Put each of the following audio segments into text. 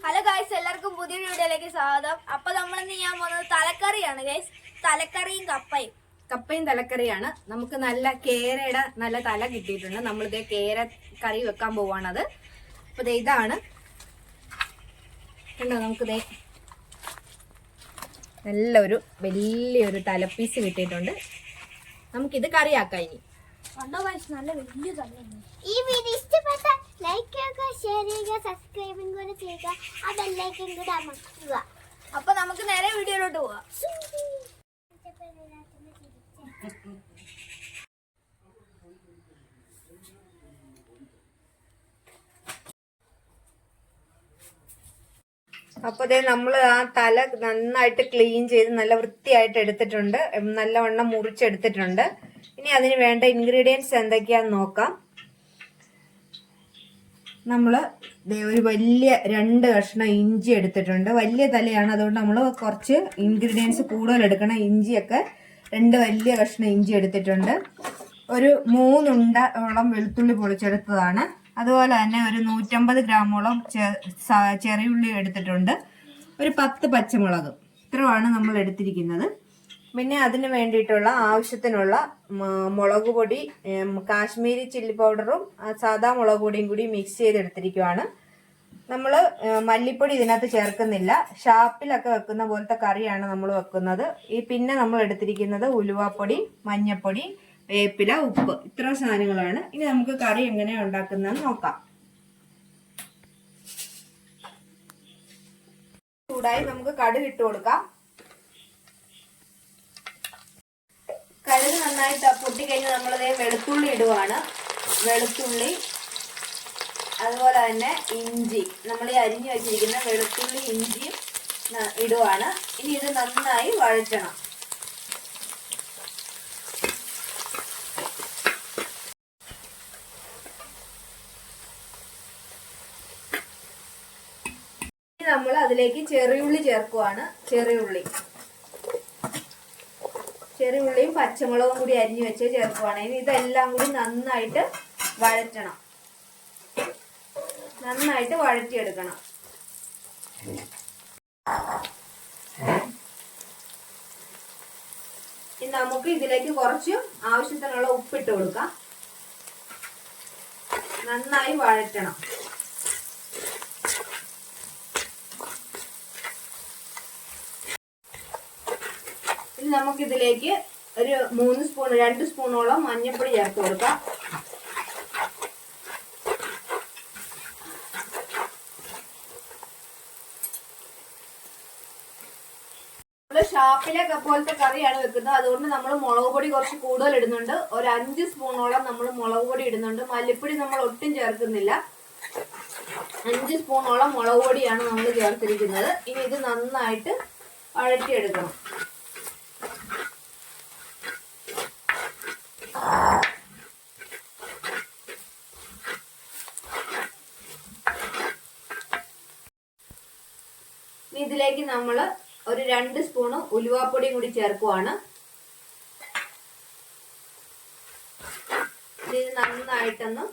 Hello guys, എല്ലാവർക്കും പുതിയൊരു വീഡിയോയിലേക്ക് സ്വാഗതം. അപ്പൊ നമ്മളിന്ന് ഞാൻ പോകുന്നത് തലക്കറിയാണ് ഗൈസ്. തലക്കറിയും കപ്പയും തലക്കറിയാണ്. നമുക്ക് നല്ല കേരയുടെ നല്ല തല കിട്ടിയിട്ടുണ്ട്. നമ്മളിത് കേര കറി വെക്കാൻ പോവാണത്. അപ്പൊ ഇതാണ് കണ്ടോ, നമുക്കിതേ നല്ലൊരു വലിയൊരു തലപ്പീസ് കിട്ടിയിട്ടുണ്ട്. നമുക്കിത് കറിയാക്കാം. ഇനി നല്ല വലിയ തലയാണ്. ഈ വീഡിയോ ഇഷ്ടപ്പെട്ട ലൈക്ക് ചെയ്യുക, ഷെയർ ചെയ്യുക, സബ്സ്ക്രൈബും കൂടെ ചെയ്യുക, ആ ബെല്ലൈക്കൻ കൂടെ അമർത്തുക. അപ്പൊ നമുക്ക് നേരെ വീഡിയോയിലോട്ട് പോവാം. അപ്പൊ നമ്മൾ ആ തല നന്നായിട്ട് ക്ലീൻ ചെയ്ത് നല്ല വൃത്തിയായിട്ട് എടുത്തിട്ടുണ്ട്. നല്ലവണ്ണം മുറിച്ചെടുത്തിട്ടുണ്ട്. ഇനി അതിന് വേണ്ട ഇൻഗ്രീഡിയൻസ് എന്തൊക്കെയാന്ന് നോക്കാം. നമ്മൾ ഒരു വലിയ 2 കഷ്ണം ഇഞ്ചി എടുത്തിട്ടുണ്ട്. വലിയ തലയാണ്, അതുകൊണ്ട് നമ്മൾ കുറച്ച് ഇൻഗ്രീഡിയൻസ് കൂടുതൽ എടുക്കണം. ഇഞ്ചിയൊക്കെ 2 വലിയ കഷ്ണം ഇഞ്ചി എടുത്തിട്ടുണ്ട്. ഒരു 3 ഉണ്ടോളം വെളുത്തുള്ളി പൊളിച്ചെടുത്തതാണ്. അതുപോലെ തന്നെ ഒരു 150 ഗ്രാമോളം ചെറിയുള്ളി എടുത്തിട്ടുണ്ട്. ഒരു 10 പച്ചമുളക്. ഇത്രയാണ് നമ്മൾ എടുത്തിരിക്കുന്നത്. പിന്നെ അതിന് വേണ്ടിയിട്ടുള്ള ആവശ്യത്തിനുള്ള മുളക് പൊടി, കാശ്മീരി ചില്ലി പൗഡറും സാദാ മുളക് പൊടിയും കൂടി മിക്സ് ചെയ്തെടുത്തിരിക്കുവാണ്. നമ്മൾ മല്ലിപ്പൊടി ഇതിനകത്ത് ചേർക്കുന്നില്ല. ഷാപ്പിലൊക്കെ വെക്കുന്ന പോലത്തെ കറിയാണ് നമ്മൾ വെക്കുന്നത്. പിന്നെ നമ്മൾ എടുത്തിരിക്കുന്നത് ഉലുവാപ്പൊടി, മഞ്ഞപ്പൊടി, വേപ്പില, ഉപ്പ്, ഇത്ര സാധനങ്ങളാണ്. ഇനി നമുക്ക് കറി എങ്ങനെയാണ് ഉണ്ടാക്കുന്നതെന്ന് നോക്കാം. ചൂടായി നമുക്ക് കടുക് ഇട്ട് കൊടുക്കാം. കടുക് നന്നായിട്ട് പൊട്ടിക്കഴിഞ്ഞ് നമ്മളിതേ വെളുത്തുള്ളി ഇടുവാണ്. വെളുത്തുള്ളി, അതുപോലെ തന്നെ ഇഞ്ചി, നമ്മൾ ഈ അരിഞ്ഞു വെച്ചിരിക്കുന്ന വെളുത്തുള്ളി ഇഞ്ചിയും ഇടുവാണ്. ഇനി ഇത് നന്നായി വഴറ്റണം. ഇനി നമ്മൾ അതിലേക്ക് ചെറിയുള്ളി ചേർക്കുവാണ്. ചെറിയുള്ളിയും പച്ചമുളകും കൂടി അരിഞ്ഞു വെച്ച് ചേർക്കുവാണ്. ഇനി ഇതെല്ലാം കൂടി നന്നായിട്ട് വഴറ്റണം. നന്നായിട്ട് വഴറ്റിയെടുക്കണം. ഇനി നമുക്ക് ഇതിലേക്ക് കുറച്ച് ആവശ്യത്തിനുള്ള ഉപ്പിട്ട് കൊടുക്കാം. നന്നായി വഴറ്റണം. ഇനി നമുക്കിതിലേക്ക് ഒരു 2 സ്പൂണോളം മഞ്ഞൾപ്പൊടി ചേർത്ത് കൊടുക്കാം. ഷാപ്പിലെ പോലത്തെ കറിയാണ് വെക്കുന്നത്. അതുകൊണ്ട് നമ്മൾ മുളക് പൊടി കുറച്ച് കൂടുതൽ ഇടുന്നുണ്ട്. ഒരു 5 സ്പൂണോളം നമ്മൾ മുളക് പൊടി ഇടുന്നുണ്ട്. മല്ലിപ്പൊടി നമ്മൾ ഒട്ടും ചേർക്കുന്നില്ല. 5 സ്പൂണോളം മുളക് പൊടിയാണ് നമ്മൾ ചേർത്തിരിക്കുന്നത്. ഇനി ഇത് നന്നായിട്ട് വഴറ്റിയെടുക്കണം. ഇതിലേക്ക് നമ്മൾ ഒരു 2 സ്പൂണ് ഉലുവാപ്പൊടിയും കൂടി ചേർക്കുവാണ്. ഇത് നന്നായിട്ടൊന്ന്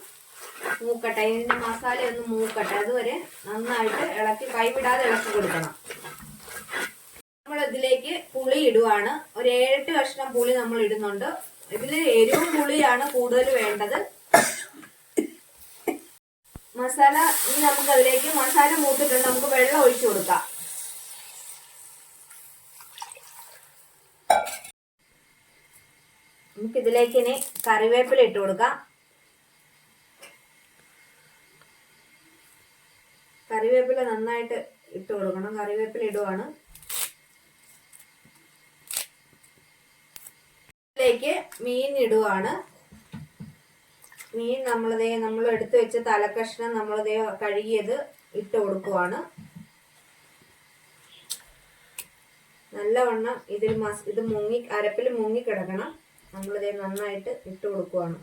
മൂക്കട്ടെ. ഇതിന്റെ മസാല ഒന്ന് മൂക്കട്ടെ. അതുവരെ നന്നായിട്ട് ഇളക്കി, കൈവിടാതെ ഇളക്കി കൊടുക്കണം. നമ്മൾ ഇതിലേക്ക് പുളി ഇടുവാണ്. ഒരു 7-8 കഷ്ണം പുളി നമ്മൾ ഇടുന്നുണ്ട്. ഇതിൽ എരിവും പുളിയാണ് കൂടുതൽ വേണ്ടത്. മസാല, ഇനി നമുക്ക് അതിലേക്ക് മസാല മൂത്തിട്ടുണ്ട്. നമുക്ക് വെള്ളം ഒഴിച്ചു കൊടുക്കാം. നമുക്ക് ഇതിലേക്ക് ഇനി കറിവേപ്പില ഇട്ട് കൊടുക്കാം. കറിവേപ്പില നന്നായിട്ട് ഇട്ട് കൊടുക്കണം. കറിവേപ്പില ഇടുവാണ്. ഇതിലേക്ക് മീൻ ഇടുവാണ്. മീൻ നമ്മൾ എടുത്തു വെച്ച തലക്കഷ്ണം നമ്മളിതേ കഴുകിയത് ഇട്ട് കൊടുക്കുവാണ്. നല്ലവണ്ണം ഇത് അരപ്പിൽ മുങ്ങി കിടക്കണം. നമ്മളിതേ നന്നായിട്ട് ഇട്ട് കൊടുക്കുവാണ്.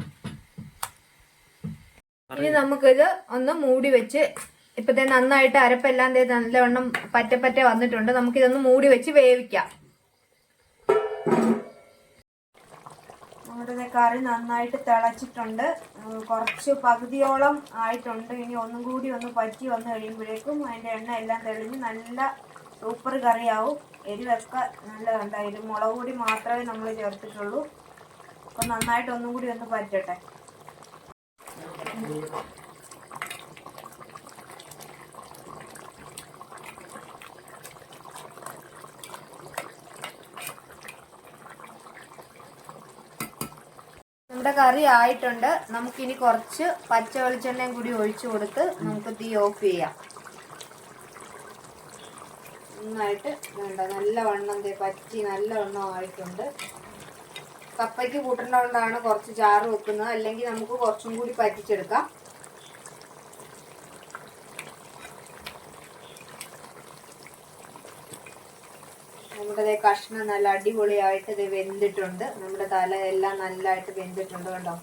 ഇനി നമുക്കിത് ഒന്ന് മൂടി വെച്ച്, ഇപ്പത്തെ നന്നായിട്ട് അരപ്പെല്ലാം നല്ലവണ്ണം പറ്റ വന്നിട്ടുണ്ട്. നമുക്കിതൊന്ന് മൂടി വെച്ച് വേവിക്കാം. നമ്മുടെ കറി നന്നായിട്ട് തിളച്ചിട്ടുണ്ട്. കുറച്ച് പകുതിയോളം ആയിട്ടുണ്ട്. ഇനി ഒന്നും കൂടി ഒന്ന് പറ്റി വന്നു കഴിയുമ്പോഴേക്കും അതിൻ്റെ എണ്ണ എല്ലാം തെളിഞ്ഞ് നല്ല സൂപ്പർ കറിയാവും. എരിവൊക്കെ നല്ലതുണ്ടായിരുന്നു. മുളക് പൊടി മാത്രമേ നമ്മൾ ചേർത്തിട്ടുള്ളൂ. അപ്പം നന്നായിട്ട് ഒന്നും കൂടി ഒന്ന് പറ്റട്ടെ. നമ്മുടെ കറി ആയിട്ടുണ്ട്. നമുക്കിനി കുറച്ച് പച്ച വെളിച്ചെണ്ണയും കൂടി ഒഴിച്ചു കൊടുത്ത് നമുക്ക് തീ ഓഫ് ചെയ്യാം. നന്നായിട്ട് വേണ്ട നല്ല വണ്ണം പറ്റി നല്ല വണ്ണം ആയിട്ടുണ്ട്. കപ്പയ്ക്ക് കൂട്ടേണ്ടതുകൊണ്ടാണ് കുറച്ച് ചാറ് വെക്കുന്നത്. അല്ലെങ്കിൽ നമുക്ക് കുറച്ചും കൂടി പറ്റിച്ചെടുക്കാം. നമ്മുടെ കഷ്ണം നല്ല അടിപൊളിയായിട്ട് ഇത് വെന്തിട്ടുണ്ട്. നമ്മുടെ തല എല്ലാം നല്ലതായിട്ട് വെന്തിട്ടുണ്ട്. കണ്ടോ,